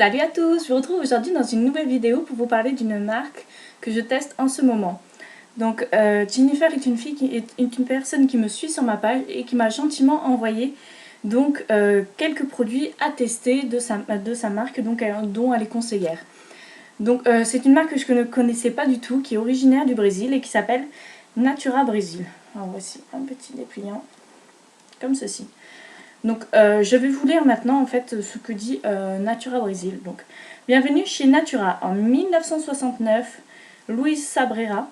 Salut à tous, je vous retrouve aujourd'hui dans une nouvelle vidéo pour vous parler d'une marque que je teste en ce moment. Donc Jennifer est une personne qui me suit sur ma page et qui m'a gentiment envoyé donc quelques produits à tester de sa marque dont elle est conseillère. Donc c'est une marque que je ne connaissais pas du tout, qui est originaire du Brésil et qui s'appelle Natura Brésil. Alors voici un petit dépliant comme ceci. Donc je vais vous lire maintenant en fait ce que dit Natura Brésil. Donc bienvenue chez Natura. En 1969, Luis Sabrera,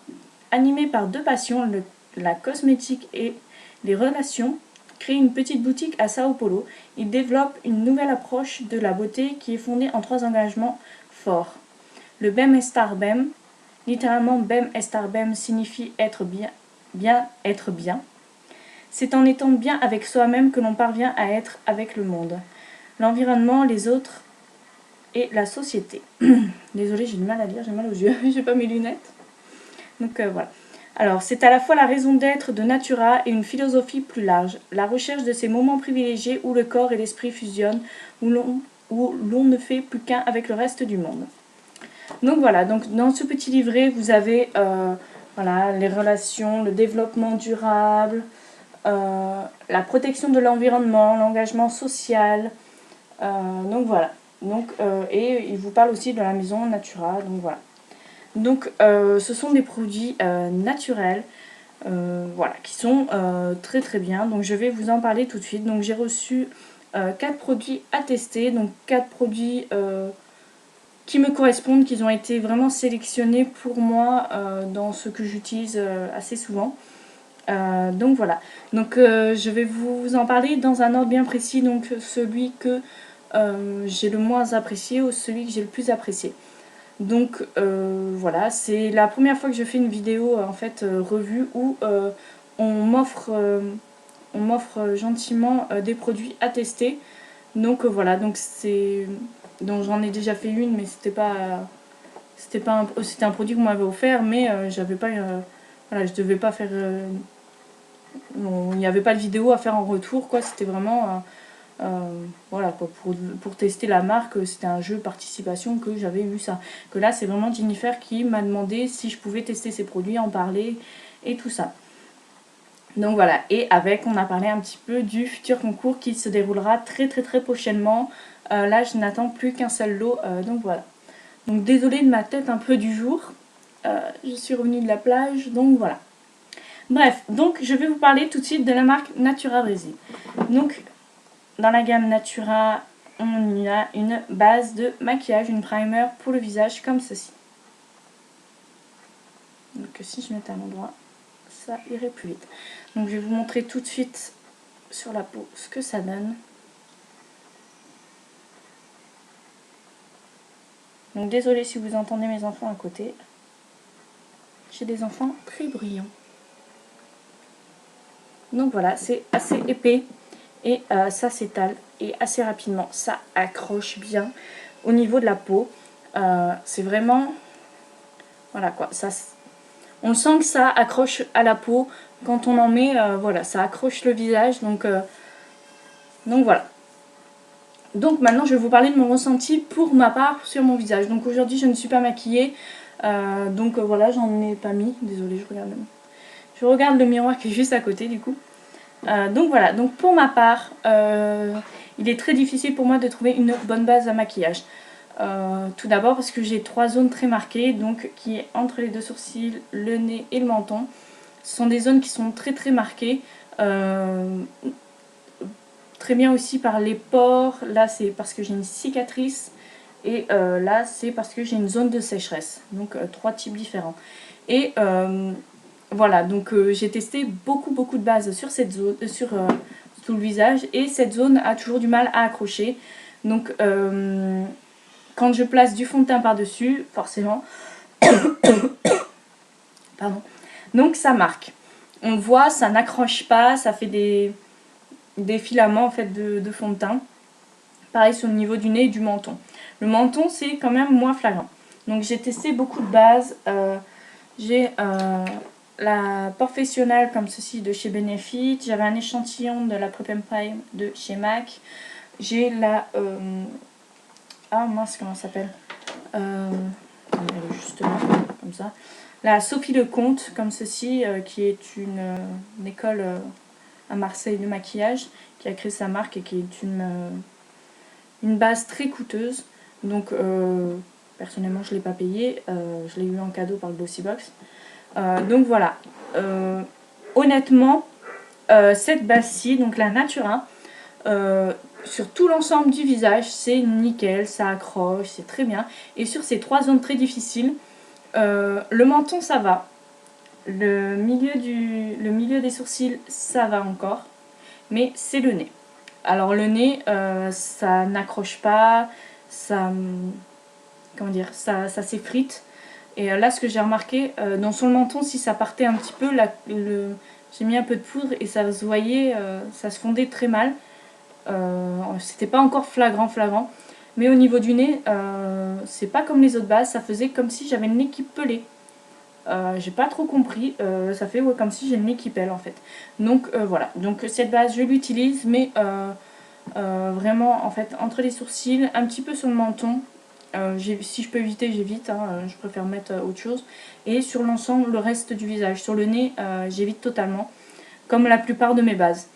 animé par deux passions, la cosmétique et les relations, crée une petite boutique à Sao Paulo. Il développe une nouvelle approche de la beauté qui est fondée en trois engagements forts. Le Bem Estar Bem, littéralement Bem Estar Bem signifie être être bien. C'est en étant bien avec soi-même que l'on parvient à être avec le monde, l'environnement, les autres et la société. Désolée, j'ai du mal à lire, j'ai mal aux yeux, j'ai pas mes lunettes. Donc voilà. Alors, c'est à la fois la raison d'être de Natura et une philosophie plus large, la recherche de ces moments privilégiés où le corps et l'esprit fusionnent, où l'on ne fait plus qu'un avec le reste du monde. Donc voilà, donc dans ce petit livret, vous avez voilà, les relations, le développement durable, la protection de l'environnement, l'engagement social. Donc voilà. Donc, et il vous parle aussi de la maison Natura. Donc voilà. Donc ce sont des produits naturels. Voilà, qui sont très très bien. Donc je vais vous en parler tout de suite. Donc j'ai reçu 4 produits à tester. Donc 4 produits qui me correspondent, qui ont été vraiment sélectionnés pour moi dans ce que j'utilise assez souvent. Donc voilà, donc je vais vous en parler dans un ordre bien précis, donc celui que j'ai le moins apprécié ou celui que j'ai le plus apprécié. Donc voilà, c'est la première fois que je fais une vidéo en fait revue où on m'offre gentiment des produits à tester. Donc voilà, donc j'en ai déjà fait une, mais c'était un produit qu'on m'avait offert, mais j'avais pas voilà, je devais pas faire il n'y avait pas de vidéo à faire en retour, quoi. C'était vraiment voilà, quoi, pour tester la marque. C'était un jeu participation que j'avais eu ça. Que là, c'est vraiment Jennifer qui m'a demandé si je pouvais tester ses produits, en parler et tout ça. Donc voilà, et on a parlé un petit peu du futur concours qui se déroulera très très très prochainement. Là, je n'attends plus qu'un seul lot, donc voilà. Donc désolée de ma tête un peu du jour. Je suis revenue de la plage, donc voilà. Bref, donc je vais vous parler tout de suite de la marque Natura Brésil. Donc, dans la gamme Natura, on y a une base de maquillage, une primer pour le visage comme ceci. Donc si je mettais à l'endroit, ça irait plus vite. Donc je vais vous montrer tout de suite sur la peau ce que ça donne. Donc désolée si vous entendez mes enfants à côté. J'ai des enfants très bruyants. Donc voilà, c'est assez épais et ça s'étale et assez rapidement. Ça accroche bien au niveau de la peau. C'est vraiment... Voilà quoi, on sent que ça accroche à la peau. Quand on en met, voilà, ça accroche le visage. Donc voilà. Donc maintenant, je vais vous parler de mon ressenti pour ma part sur mon visage. Donc aujourd'hui, je ne suis pas maquillée. Donc voilà, j'en ai pas mis. Désolée, je regarde le miroir qui est juste à côté du coup. Donc voilà, donc pour ma part, il est très difficile pour moi de trouver une bonne base à maquillage. Tout d'abord parce que j'ai 3 zones très marquées, donc qui est entre les deux sourcils, le nez et le menton. Ce sont des zones qui sont très très marquées. Très bien aussi par les pores. Là c'est parce que j'ai une cicatrice. Et là c'est parce que j'ai une zone de sécheresse. Donc 3 types différents. Et voilà, donc j'ai testé beaucoup de bases sur cette zone, sur tout le visage, et cette zone a toujours du mal à accrocher. Donc quand je place du fond de teint par dessus, forcément, pardon, donc ça marque. On voit, ça n'accroche pas, ça fait des filaments en fait de fond de teint. Pareil sur le niveau du nez et du menton. Le menton c'est quand même moins flagrant. Donc j'ai testé beaucoup de bases. J'ai la professionnelle comme ceci de chez Benefit. J'avais un échantillon de la Prep and Prime de chez MAC. J'ai Ah mince, comment ça s'appelle Elle est juste là, comme ça. La Sophie Lecomte, comme ceci, qui est une école à Marseille de maquillage, qui a créé sa marque et qui est une base très coûteuse. Donc personnellement je ne l'ai pas payée, je l'ai eu en cadeau par Glossybox. Donc voilà, honnêtement, cette base-ci, donc la Natura, sur tout l'ensemble du visage, c'est nickel, ça accroche, c'est très bien. Et sur ces 3 zones très difficiles, le menton ça va, le milieu des sourcils ça va encore, mais c'est le nez. Alors le nez, ça n'accroche pas, ça, comment dire, ça s'effrite. Et là, ce que j'ai remarqué, sur le menton, si ça partait un petit peu, j'ai mis un peu de poudre et ça se voyait, ça se fondait très mal. C'était pas encore flagrant. Mais au niveau du nez, c'est pas comme les autres bases, ça faisait comme si j'avais le nez qui pelait. J'ai pas trop compris, ça fait comme si j'ai le nez qui pèle en fait. Donc voilà, donc cette base je l'utilise, mais vraiment en fait entre les sourcils, un petit peu sur le menton. Si je peux éviter, j'évite, hein, je préfère mettre autre chose. Et sur l'ensemble, le reste du visage. Sur le nez, j'évite totalement, comme la plupart de mes bases.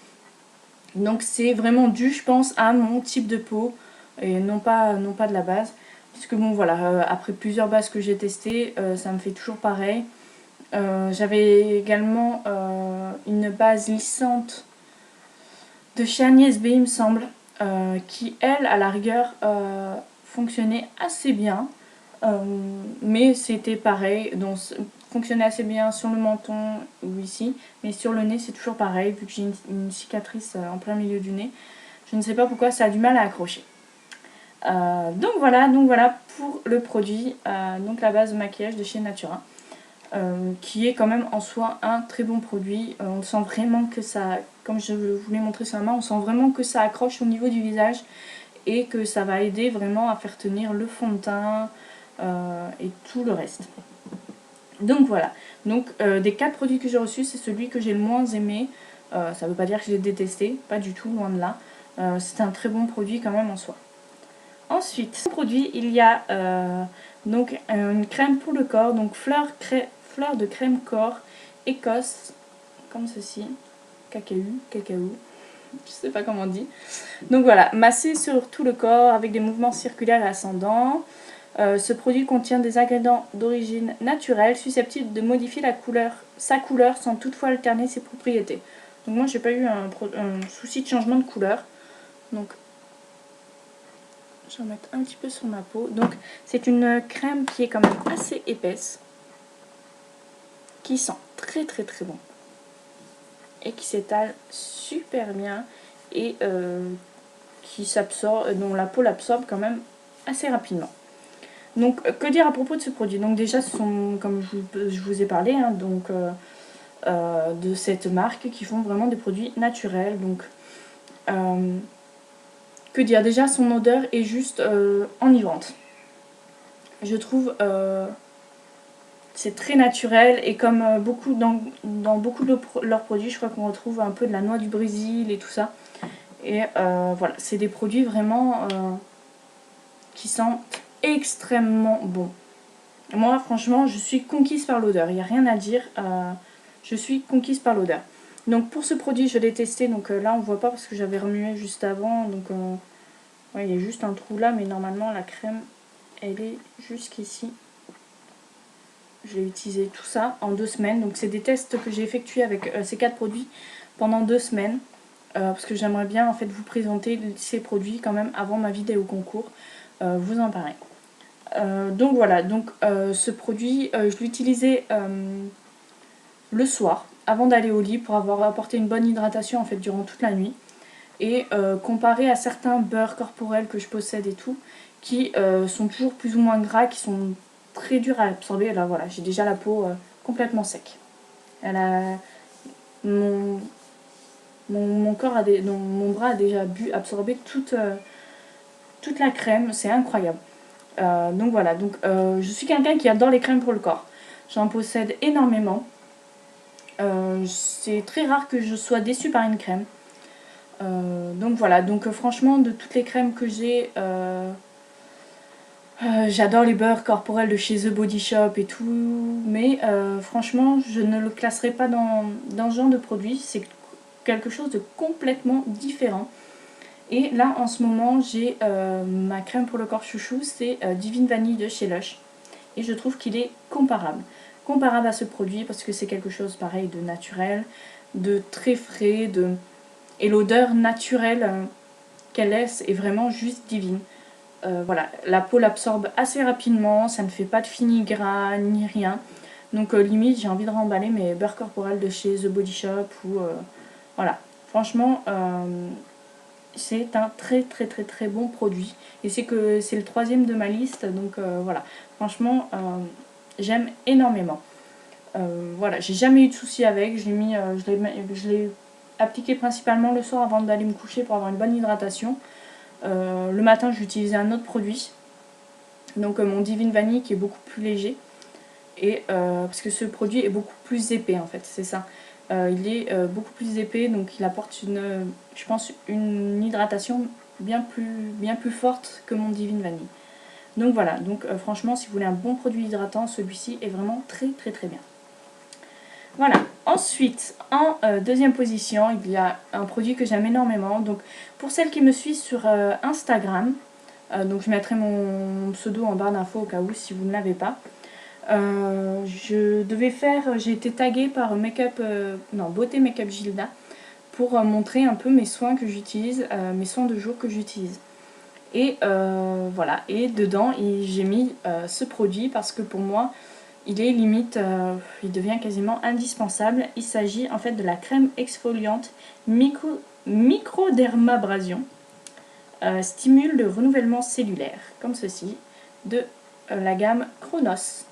Donc c'est vraiment dû, je pense, à mon type de peau et non pas de la base. Puisque bon voilà, après plusieurs bases que j'ai testées, ça me fait toujours pareil. J'avais également une base lissante de chez Agnès B, il me semble, qui elle, à la rigueur, fonctionnait assez bien. Mais c'était pareil, donc fonctionnait assez bien sur le menton ou ici, mais sur le nez c'est toujours pareil, vu que j'ai une cicatrice en plein milieu du nez. Je ne sais pas pourquoi ça a du mal à accrocher. Donc voilà pour le produit, donc la base de maquillage de chez Natura. Qui est quand même en soi un très bon produit. On sent vraiment que ça, comme je vous l'ai montré sur la main, on sent vraiment que ça accroche au niveau du visage et que ça va aider vraiment à faire tenir le fond de teint et tout le reste. Donc voilà, donc des 4 produits que j'ai reçus, c'est celui que j'ai le moins aimé. Ça ne veut pas dire que je l'ai détesté, pas du tout, loin de là. C'est un très bon produit quand même en soi. Ensuite, produit, il y a donc une crème pour le corps, donc fleur de crème corps Écosse, comme ceci, cacao, je sais pas comment on dit. Donc voilà, massé sur tout le corps avec des mouvements circulaires et ascendants. Ce produit contient des ingrédients d'origine naturelle susceptibles de modifier sa couleur sans toutefois alterner ses propriétés. Donc moi j'ai pas eu un souci de changement de couleur. Donc je vais en mettre un petit peu sur ma peau. Donc c'est une crème qui est quand même assez épaisse, qui sent très bon et qui s'étale super bien et qui s'absorbe, dont la peau l'absorbe quand même assez rapidement. Donc que dire à propos de ce produit? Donc déjà ce sont, comme je vous ai parlé, hein, donc de cette marque qui font vraiment des produits naturels. Donc que dire, déjà son odeur est juste enivrante. Je trouve c'est très naturel et comme dans beaucoup de leurs produits, je crois qu'on retrouve un peu de la noix du Brésil et tout ça. Et voilà, c'est des produits vraiment qui sentent extrêmement bon. Moi, franchement, je suis conquise par l'odeur. Il n'y a rien à dire. Je suis conquise par l'odeur. Donc pour ce produit, je l'ai testé. Donc là, on ne voit pas parce que j'avais remué juste avant. Donc ouais, il y a juste un trou là, mais normalement, la crème, elle est jusqu'ici. Je l'ai utilisé tout ça en 2 semaines. Donc c'est des tests que j'ai effectués avec ces 4 produits pendant 2 semaines. Parce que j'aimerais bien en fait vous présenter ces produits quand même avant ma vidéo concours. Vous en parler. Donc voilà, donc ce produit, je l'utilisais le soir avant d'aller au lit pour avoir apporté une bonne hydratation en fait durant toute la nuit. Et comparé à certains beurres corporels que je possède et tout, qui sont toujours plus ou moins gras, qui sont très durs à absorber. Là voilà, j'ai déjà la peau complètement sec. Elle a mon corps mon bras a déjà absorbé toute la crème, c'est incroyable. Donc voilà, donc je suis quelqu'un qui adore les crèmes pour le corps. J'en possède énormément. C'est très rare que je sois déçue par une crème. Donc voilà, donc franchement de toutes les crèmes que j'ai, J'adore les beurres corporels de chez The Body Shop et tout, mais franchement, je ne le classerai pas dans ce genre de produit. C'est quelque chose de complètement différent. Et là, en ce moment, j'ai ma crème pour le corps chouchou, c'est Divine Vanille de chez Lush. Et je trouve qu'il est comparable. Comparable à ce produit parce que c'est quelque chose pareil de naturel, de très frais, et l'odeur naturelle qu'elle laisse est vraiment juste divine. Voilà, la peau l'absorbe assez rapidement, ça ne fait pas de fini-gras ni rien. Donc limite j'ai envie de remballer mes beurres corporels de chez The Body Shop ou voilà. Franchement c'est un très très très très bon produit et c'est le troisième de ma liste donc voilà. Franchement j'aime énormément. Voilà, j'ai jamais eu de soucis avec, je l'ai appliqué principalement le soir avant d'aller me coucher pour avoir une bonne hydratation. Le matin, j'utilisais un autre produit, donc mon Divine Vanille qui est beaucoup plus léger. Et parce que ce produit est beaucoup plus épais en fait, c'est ça. Il est beaucoup plus épais, donc il apporte je pense une hydratation bien plus forte que mon Divine Vanille. Donc voilà, donc franchement, si vous voulez un bon produit hydratant, celui-ci est vraiment très très très bien. Voilà. Ensuite, en deuxième position, il y a un produit que j'aime énormément. Donc, pour celles qui me suivent sur Instagram, donc je mettrai mon pseudo en barre d'infos au cas où si vous ne l'avez pas. J'ai été taguée par Beauté Makeup Gilda pour montrer un peu mes soins que j'utilise, mes soins de jour que j'utilise. Et voilà, et dedans j'ai mis ce produit parce que pour moi il est limite, il devient quasiment indispensable. Il s'agit en fait de la crème exfoliante microdermabrasion. Stimule le renouvellement cellulaire, comme ceci, de la gamme Chronos.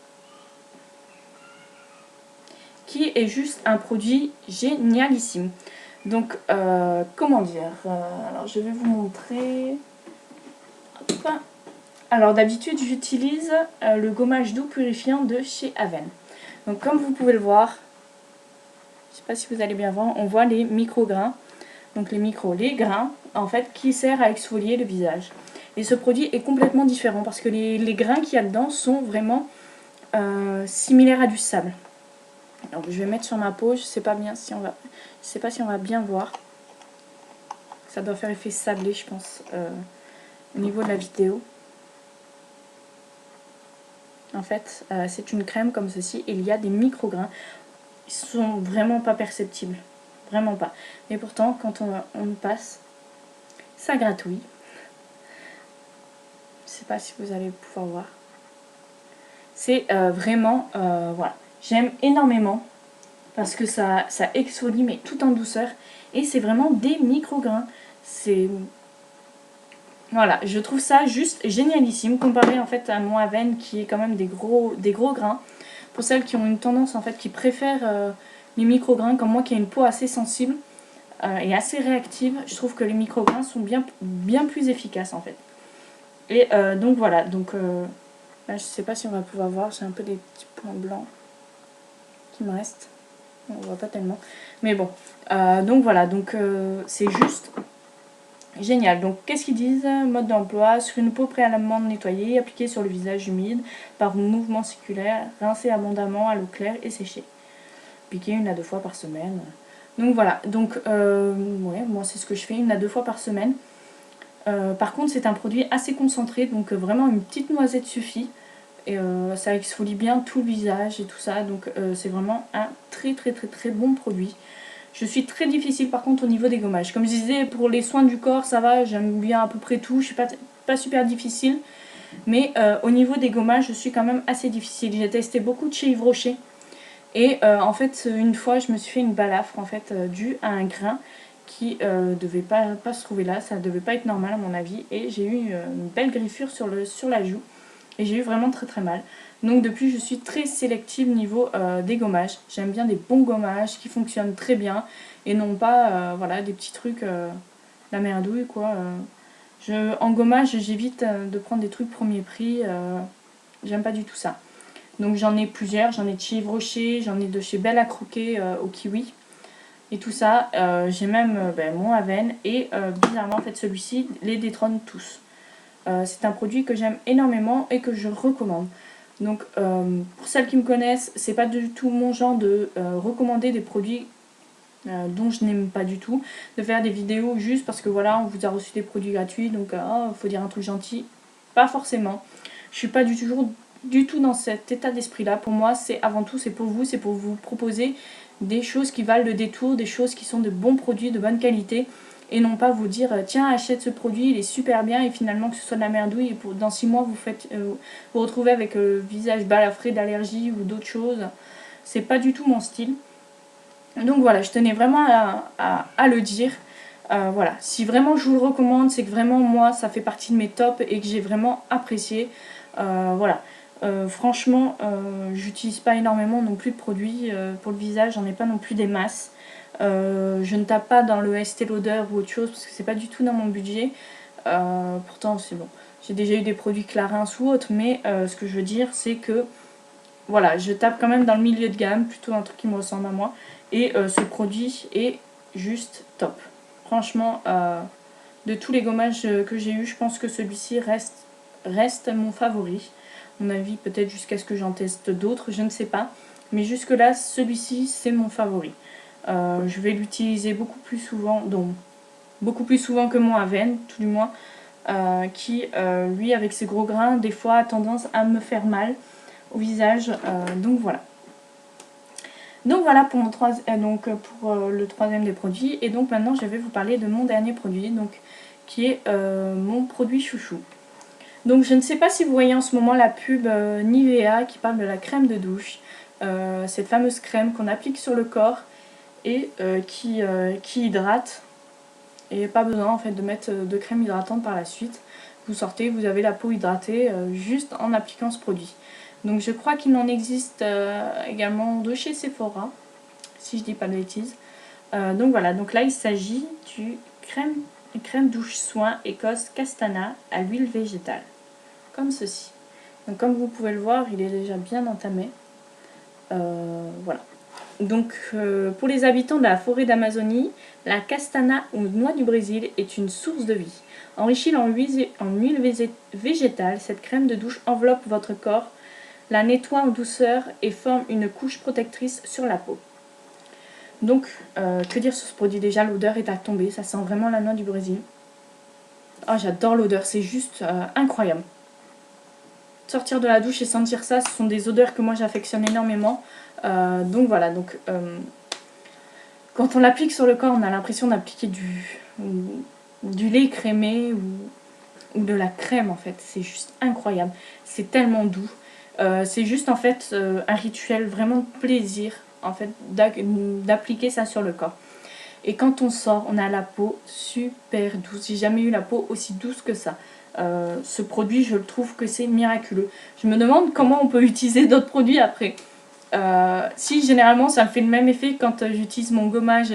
Qui est juste un produit génialissime. Donc, comment dire alors, je vais vous montrer. Hop. Alors, d'habitude, j'utilise le gommage doux purifiant de chez Aven. Donc, comme vous pouvez le voir, je ne sais pas si vous allez bien voir, on voit les micro-grains. Donc, les grains, en fait, qui sert à exfolier le visage. Et ce produit est complètement différent parce que les grains qu'il y a dedans sont vraiment similaires à du sable. Donc je vais mettre sur ma peau, je sais pas si on va bien voir. Ça doit faire effet sablé, je pense, au niveau de la vidéo. En fait, c'est une crème comme ceci et il y a des micro-grains. Ils sont vraiment pas perceptibles, vraiment pas. Mais pourtant, quand on passe, ça gratouille. Je sais pas si vous allez pouvoir voir. C'est vraiment, voilà. J'aime énormément parce que ça exfolie mais tout en douceur et c'est vraiment des micro-grains. Voilà, je trouve ça juste génialissime comparé en fait à mon Aven qui est quand même des gros grains. Pour celles qui ont une tendance en fait, qui préfèrent les micro-grains comme moi qui ai une peau assez sensible et assez réactive, je trouve que les micro-grains sont bien plus efficaces en fait. Et donc voilà, donc là je sais pas si on va pouvoir voir, j'ai un peu des petits points blancs qui me restent. On voit pas tellement. Mais bon. Donc voilà. Donc c'est juste génial. Donc qu'est-ce qu'ils disent? Mode d'emploi. Sur une peau préalablement nettoyée, appliquée sur le visage humide par mouvement circulaire, rincer abondamment à l'eau claire et sécher. Piquer 1 à 2 fois par semaine. Donc voilà. Donc ouais, moi c'est ce que je fais 1 à 2 fois par semaine. Par contre c'est un produit assez concentré. Donc vraiment une petite noisette suffit. Et ça exfolie bien tout le visage et tout ça, donc c'est vraiment un très très très très bon produit. Je suis très difficile par contre au niveau des gommages. Comme je disais, pour les soins du corps ça va, j'aime bien à peu près tout, je suis pas super difficile. Mais au niveau des gommages je suis quand même assez difficile. J'ai testé beaucoup de chez Yves Rocher. Et en fait une fois je me suis fait une balafre en fait due à un grain qui devait pas se trouver là, ça devait pas être normal à mon avis. Et j'ai eu une belle griffure sur la joue. Et j'ai eu vraiment très très mal. Donc depuis je suis très sélective niveau des gommages. J'aime bien des bons gommages qui fonctionnent très bien. Et non pas voilà, des petits trucs la merdouille quoi. En gommage j'évite de prendre des trucs premier prix. J'aime pas du tout ça. Donc j'en ai plusieurs. J'en ai de chez Yves Rocher. J'en ai de chez Belle à Croquer au kiwi. Et tout ça. J'ai même mon Aven. Et bizarrement en fait celui-ci les détrône tous. C'est un produit que j'aime énormément et que je recommande. Donc pour celles qui me connaissent, c'est pas du tout mon genre de recommander des produits dont je n'aime pas du tout, de faire des vidéos juste parce que voilà, on vous a reçu des produits gratuits, donc faut dire un truc gentil. Pas forcément. Je suis pas du tout dans cet état d'esprit là. Pour moi, c'est avant tout, c'est pour vous, c'est pour vous proposer des choses qui valent le détour, des choses qui sont de bons produits, de bonne qualité, et non pas vous dire tiens, achète ce produit, il est super bien, et finalement que ce soit de la merdouille, et dans 6 mois vous retrouvez avec le visage balafré d'allergie ou d'autres choses. C'est pas du tout mon style. Donc voilà, je tenais vraiment à le dire. Voilà, si vraiment je vous le recommande, c'est que vraiment moi ça fait partie de mes tops et que j'ai vraiment apprécié. Voilà, franchement, j'utilise pas énormément non plus de produits pour le visage, j'en ai pas non plus des masses. Je ne tape pas dans le Estée Lauder ou autre chose parce que c'est pas du tout dans mon budget. Pourtant, c'est bon, j'ai déjà eu des produits Clarins ou autres, mais ce que je veux dire, c'est que voilà, je tape quand même dans le milieu de gamme, plutôt un truc qui me ressemble à moi. Et ce produit est juste top. Franchement, de tous les gommages que j'ai eu, je pense que celui-ci reste mon favori. À mon avis, peut-être jusqu'à ce que j'en teste d'autres, je ne sais pas. Mais jusque-là, celui-ci, c'est mon favori. Je vais l'utiliser beaucoup plus souvent, donc beaucoup plus souvent que mon Aven, tout du moins. Qui, lui, avec ses gros grains, des fois a tendance à me faire mal au visage. Donc voilà. Donc voilà pour, le troisième des produits. Et donc maintenant je vais vous parler de mon dernier produit, donc, qui est mon produit chouchou. Donc je ne sais pas si vous voyez en ce moment la pub Nivea qui parle de la crème de douche. Cette fameuse crème qu'on applique sur le corps et qui hydrate. Et pas besoin en fait de mettre de crème hydratante par la suite. Vous sortez, vous avez la peau hydratée juste en appliquant ce produit. Donc je crois qu'il en existe également de chez Sephora, si je dis pas de bêtises. Donc voilà, donc là il s'agit du crème douche soin Écosse Castana à l'huile végétale. Comme ceci. Donc comme vous pouvez le voir, il est déjà bien entamé. Voilà. Donc pour les habitants de la forêt d'Amazonie, la castana ou noix du Brésil est une source de vie. Enrichie en huile végétale, cette crème de douche enveloppe votre corps, la nettoie en douceur et forme une couche protectrice sur la peau. Donc, que dire sur ce produit? Déjà, l'odeur est à tomber, ça sent vraiment la noix du Brésil. Oh, j'adore l'odeur, c'est juste incroyable. Sortir de la douche et sentir ça, ce sont des odeurs que moi j'affectionne énormément. Donc voilà, quand on l'applique sur le corps, on a l'impression d'appliquer du lait crémé ou de la crème en fait. C'est juste incroyable. C'est tellement doux. C'est juste en fait un rituel vraiment de plaisir en fait d'appliquer ça sur le corps. Et quand on sort, on a la peau super douce. J'ai jamais eu la peau aussi douce que ça. Ce produit, je le trouve que c'est miraculeux. Je me demande comment on peut utiliser d'autres produits après. Si généralement ça me fait le même effet quand j'utilise mon gommage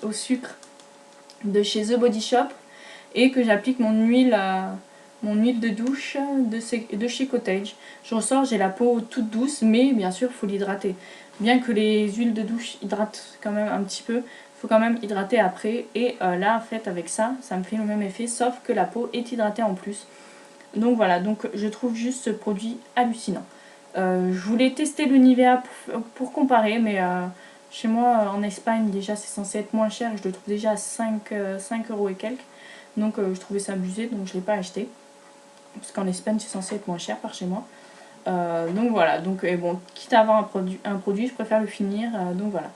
au sucre de chez The Body Shop et que j'applique mon huile de douche de chez Cottage. Je ressors, j'ai la peau toute douce, mais bien sûr il faut l'hydrater. Bien que les huiles de douche hydratent quand même un petit peu, il faut quand même hydrater après. Et là en fait avec ça, ça me fait le même effet, sauf que la peau est hydratée en plus. Donc voilà, donc je trouve juste ce produit hallucinant. Je voulais tester le Nivea pour comparer, mais chez moi en Espagne déjà c'est censé être moins cher, je le trouve déjà à 5 € et quelques. Donc je trouvais ça abusé, donc je ne l'ai pas acheté. Parce qu'en Espagne c'est censé être moins cher par chez moi. Donc voilà, donc bon, quitte à avoir un produit, je préfère le finir, donc voilà.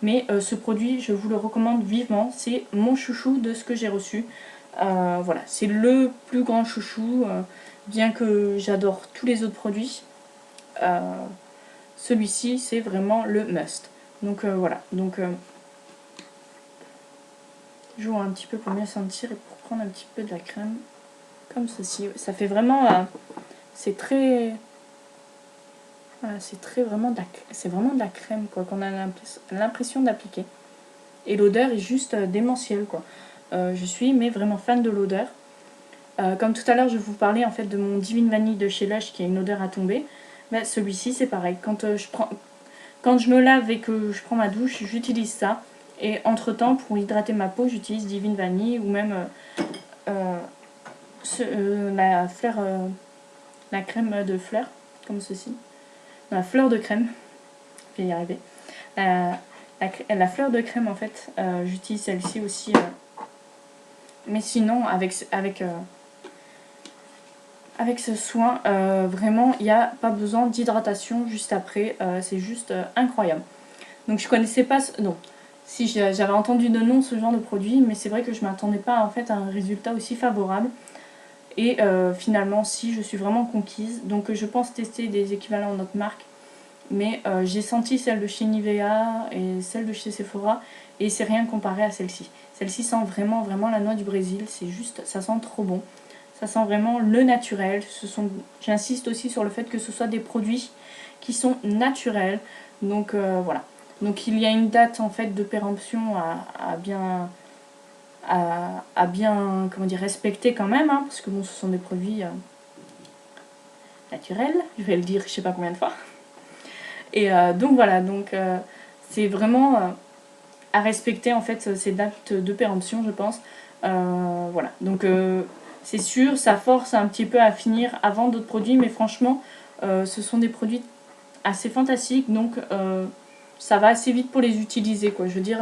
Mais ce produit, je vous le recommande vivement, c'est mon chouchou de ce que j'ai reçu. Voilà, c'est le plus grand chouchou, bien que j'adore tous les autres produits. Celui-ci, c'est vraiment le must. Donc voilà, donc je vois un petit peu pour mieux sentir et pour prendre un petit peu de la crème, comme ceci. Ça fait vraiment, c'est très... Voilà, c'est vraiment de la crème quoi, qu'on a l'impression d'appliquer. Et l'odeur est juste démentielle quoi. Je suis mais vraiment fan de l'odeur. Comme tout à l'heure je vous parlais en fait de mon Divine Vanille de chez Lush qui a une odeur à tomber. Ben, celui-ci c'est pareil. Quand je me lave et que je prends ma douche, j'utilise ça. Et entre temps pour hydrater ma peau j'utilise Divine Vanille ou même la fleur, la crème de fleur, comme ceci. La fleur de crème, je vais y arriver. La fleur de crème en fait, j'utilise celle-ci aussi. Mais sinon, avec ce soin, vraiment, il n'y a pas besoin d'hydratation juste après. C'est juste incroyable. Donc je connaissais pas... Non, si j'avais entendu de nom ce genre de produit, mais c'est vrai que je ne m'attendais pas en fait à un résultat aussi favorable. Et finalement, si, je suis vraiment conquise. Donc je pense tester des équivalents de notre marque. Mais j'ai senti celle de chez Nivea et celle de chez Sephora. Et c'est rien comparé à celle-ci. Celle-ci sent vraiment, vraiment la noix du Brésil. C'est juste, ça sent trop bon. Ça sent vraiment le naturel. J'insiste aussi sur le fait que ce soit des produits qui sont naturels. Donc voilà. Donc il y a une date en fait de péremption à bien comment dire, respecter quand même, hein, parce que bon, ce sont des produits naturels, je vais le dire je sais pas combien de fois. Et donc voilà, donc c'est vraiment à respecter en fait ces dates de péremption, je pense. Voilà, donc c'est sûr, ça force un petit peu à finir avant d'autres produits, mais franchement, ce sont des produits assez fantastiques, donc ça va assez vite pour les utiliser, quoi. Je veux dire,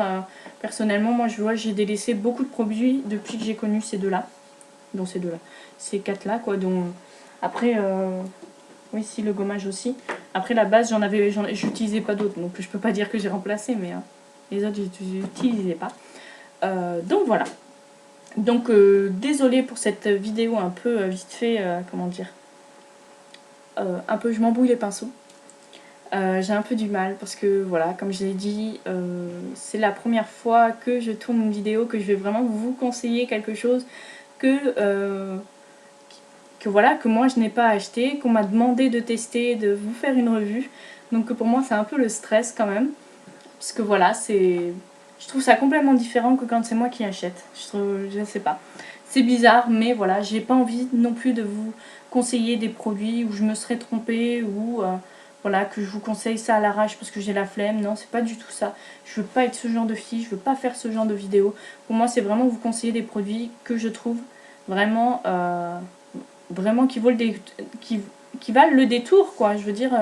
personnellement, moi je vois, j'ai délaissé beaucoup de produits depuis que j'ai connu ces deux-là. Donc ces quatre-là, quoi. Donc après, oui, si, le gommage aussi. Après, la base, j'utilisais pas d'autres, donc je peux pas dire que j'ai remplacé, mais les autres, je n'utilisais pas. Donc voilà. Donc désolée pour cette vidéo un peu vite fait, comment dire, un peu je m'embrouille les pinceaux. J'ai un peu du mal parce que voilà, comme je l'ai dit, c'est la première fois que je tourne une vidéo, que je vais vraiment vous conseiller quelque chose que voilà, que moi je n'ai pas acheté, qu'on m'a demandé de tester, de vous faire une revue. Donc pour moi c'est un peu le stress quand même. Parce que voilà, je trouve ça complètement différent que quand c'est moi qui achète. Je sais pas. C'est bizarre, mais voilà, j'ai pas envie non plus de vous conseiller des produits où je me serais trompée ou voilà, que je vous conseille ça à l'arrache parce que j'ai la flemme. Non, c'est pas du tout ça. Je veux pas être ce genre de fille, je veux pas faire ce genre de vidéo. Pour moi, c'est vraiment vous conseiller des produits que je trouve vraiment, vraiment qui valent le détour, quoi. Je veux dire,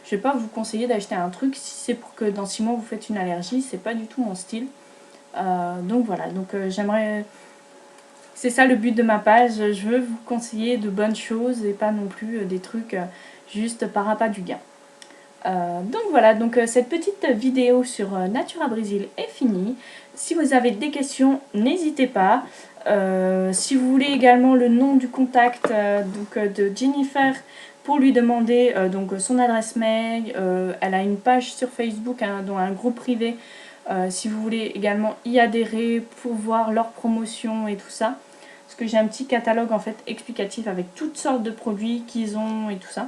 je vais pas vous conseiller d'acheter un truc si c'est pour que dans 6 mois vous faites une allergie, c'est pas du tout mon style. Donc voilà, donc j'aimerais... C'est ça le but de ma page, je veux vous conseiller de bonnes choses et pas non plus des trucs juste par appât du gain. Donc voilà, donc cette petite vidéo sur Natura Brésil est finie. Si vous avez des questions, n'hésitez pas. Si vous voulez également le nom du contact de Jennifer pour lui demander donc son adresse mail, elle a une page sur Facebook, hein, dont un groupe privé. Si vous voulez également y adhérer pour voir leurs promotions et tout ça. Parce que j'ai un petit catalogue en fait explicatif avec toutes sortes de produits qu'ils ont et tout ça.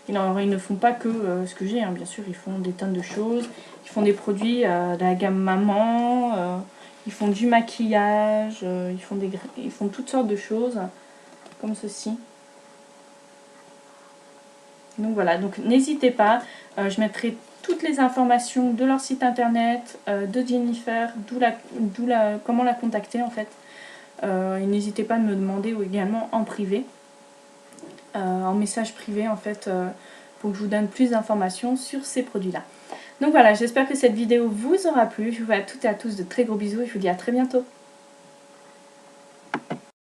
Ils ne font pas que ce que j'ai, hein, bien sûr, ils font des tonnes de choses. Ils font des produits de la gamme maman, ils font du maquillage, ils font toutes sortes de choses, comme ceci. Donc voilà, donc n'hésitez pas, je mettrai toutes les informations de leur site internet, de Jennifer, comment la contacter en fait. Et n'hésitez pas à me demander ou également en privé. En message privé en fait pour que je vous donne plus d'informations sur ces produits là. Donc voilà, j'espère que cette vidéo vous aura plu. Je vous fais à toutes et à tous de très gros bisous et je vous dis à très bientôt.